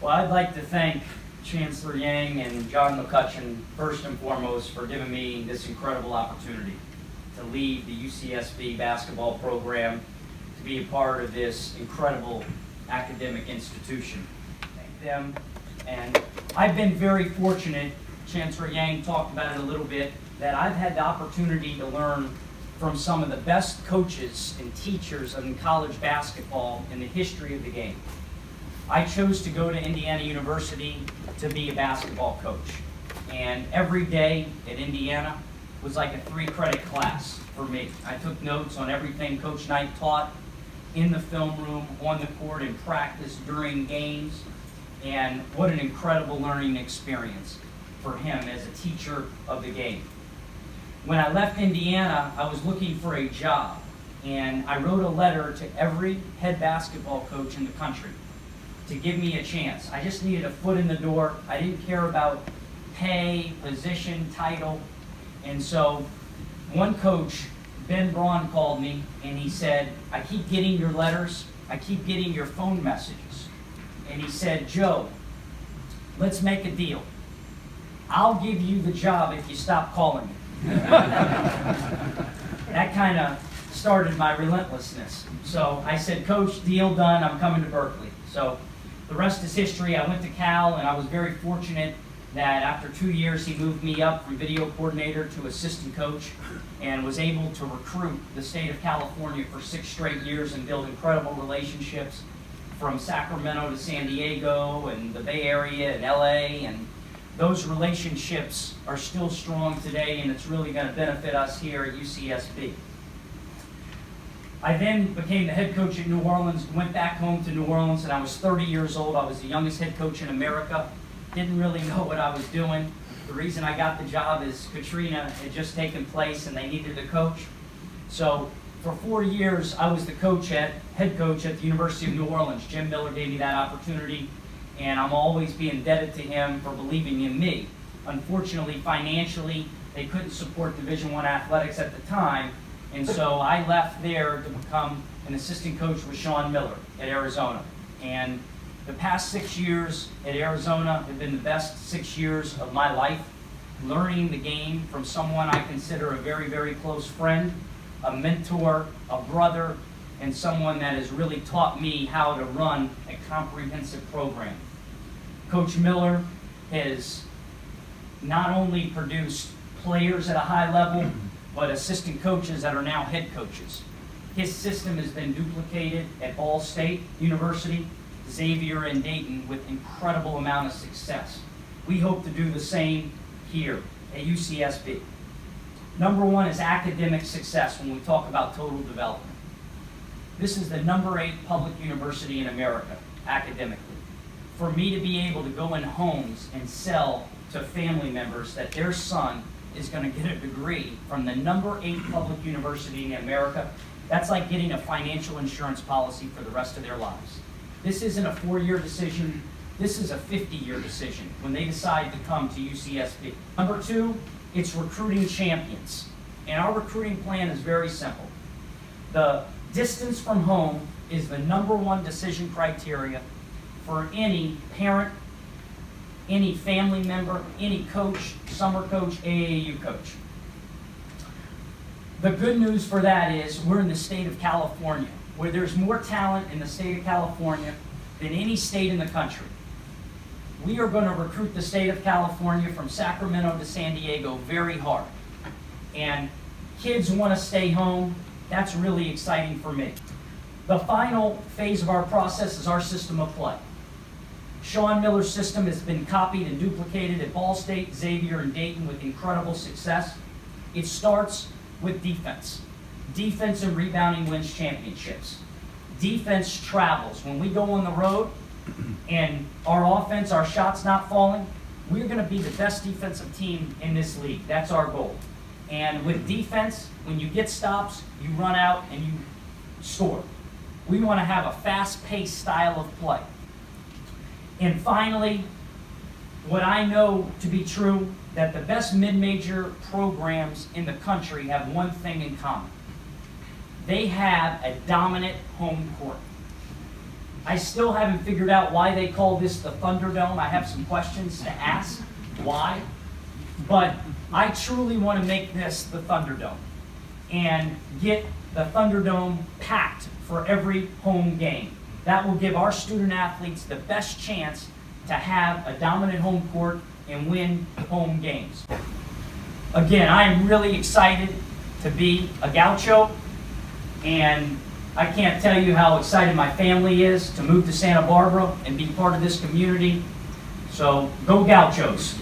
Well, I'd like to thank Chancellor Yang and John McCutcheon first and foremost for giving me this incredible opportunity to lead the UCSB basketball program, to be a part of this incredible academic institution. Thank them. And I've been very fortunate, Chancellor Yang talked about it a little bit, that I've had the opportunity to learn from some of the best coaches and teachers in college basketball in the history of the game. I chose to go to Indiana University to be a basketball coach. And every day at Indiana was like a 3-credit class for me. I took notes on everything Coach Knight taught in the film room, on the court, in practice, during games. And what an incredible learning experience for him as a teacher of the game. When I left Indiana, I was looking for a job. And I wrote a letter to every head basketball coach in the country to give me a chance. I just needed a foot in the door. I didn't care about pay, position, title. And so one coach, Ben Braun, called me and he said, I keep getting your letters, I keep getting your phone messages. And he said, Joe, let's make a deal. I'll give you the job if you stop calling me. That kind of started my relentlessness. So I said, Coach, deal done, I'm coming to Berkeley. So the rest is history. I went to Cal, and I was very fortunate that after 2 years, he moved me up from video coordinator to assistant coach and was able to recruit the state of California for 6 straight years and build incredible relationships from Sacramento to San Diego and the Bay Area and LA. And those relationships are still strong today, and it's really going to benefit us here at UCSB. I then became the head coach at New Orleans, went back home to New Orleans, and I was 30 years old. I was the youngest head coach in America. Didn't really know what I was doing. The reason I got the job is Katrina had just taken place and they needed a coach. So for 4 years, I was the head coach at the University of New Orleans. Jim Miller gave me that opportunity, and I'm always being indebted to him for believing in me. Unfortunately, financially, they couldn't support Division I athletics at the time, and so I left there to become an assistant coach with Sean Miller at Arizona. And the past 6 years at Arizona have been the best 6 years of my life, learning the game from someone I consider a very, very close friend, a mentor, a brother, and someone that has really taught me how to run a comprehensive program. Coach Miller has not only produced players at a high level, but assistant coaches that are now head coaches. His system has been duplicated at Ball State University, Xavier, and Dayton with incredible amount of success. We hope to do the same here at UCSB. Number one is academic success when we talk about total development. This is the #8 public university in America, academically. For me to be able to go in homes and sell to family members that their son is going to get a degree from the #8 public university in America, that's like getting a financial insurance policy for the rest of their lives. This isn't a 4-year decision, this is a 50-year decision when they decide to come to UCSB. Number 2, it's recruiting champions. And our recruiting plan is very simple. The distance from home is the #1 decision criteria for any parent, any family member, any coach, summer coach, AAU coach. The good news for that is we're in the state of California, where there's more talent in the state of California than any state in the country. We are going to recruit the state of California from Sacramento to San Diego very hard. And kids want to stay home. That's really exciting for me. The final phase of our process is our system of play. Sean Miller's system has been copied and duplicated at Ball State, Xavier, and Dayton with incredible success. It starts with defense. Defense and rebounding wins championships. Defense travels. When we go on the road and our offense, our shots not falling, we're going to be the best defensive team in this league. That's our goal. And with defense, when you get stops, you run out and you score. We want to have a fast-paced style of play. And finally, what I know to be true, that the best mid-major programs in the country have one thing in common. They have a dominant home court. I still haven't figured out why they call this the Thunderdome. I have some questions to ask why. But I truly want to make this the Thunderdome and get the Thunderdome packed for every home game. That will give our student athletes the best chance to have a dominant home court and win home games. Again, I am really excited to be a Gaucho, and I can't tell you how excited my family is to move to Santa Barbara and be part of this community. So, go Gauchos!